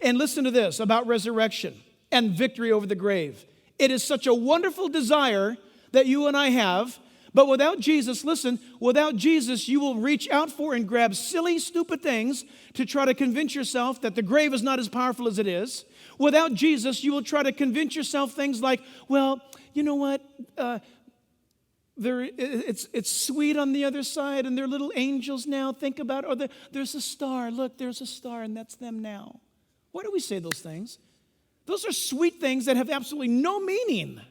And listen to this about resurrection and victory over the grave. It is such a wonderful desire that you and I have, but without Jesus, listen, without Jesus, you will reach out for and grab silly, stupid things to try to convince yourself that the grave is not as powerful as it is. Without Jesus, you will try to convince yourself things like, well, you know what, it's sweet on the other side, and they're little angels now. Think about it. Or there's a star. Look, there's a star, and that's them now. Why do we say those things? Those are sweet things that have absolutely no meaning.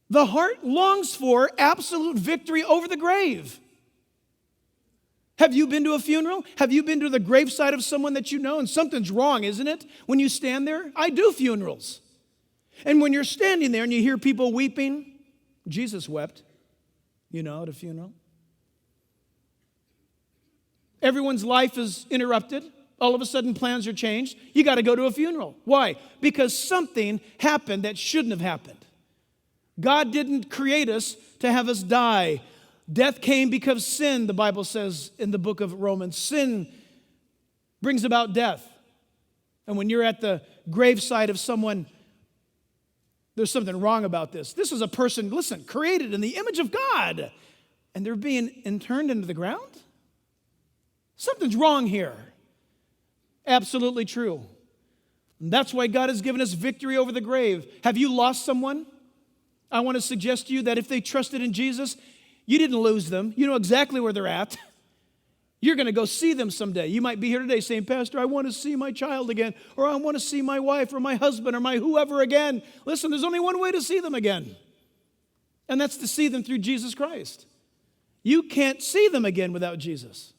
The heart longs for absolute victory over the grave. Have you been to a funeral? Have you been to the graveside of someone that you know? And something's wrong, isn't it? When you stand there, I do funerals. And when you're standing there and you hear people weeping, Jesus wept, at a funeral. Everyone's life is interrupted. All of a sudden, plans are changed. You got to go to a funeral. Why? Because something happened that shouldn't have happened. God didn't create us to have us die. Death came because sin, the Bible says in the book of Romans. Sin brings about death. And when you're at the graveside of someone, there's something wrong about this. This is a person, listen, created in the image of God, and they're being interned into the ground? Something's wrong here. Absolutely true. And that's why God has given us victory over the grave. Have you lost someone? I want to suggest to you that if they trusted in Jesus, you didn't lose them. You know exactly where they're at. You're going to go see them someday. You might be here today saying, Pastor, I want to see my child again, or I want to see my wife or my husband or my whoever again. Listen, there's only one way to see them again, and that's to see them through Jesus Christ. You can't see them again without Jesus.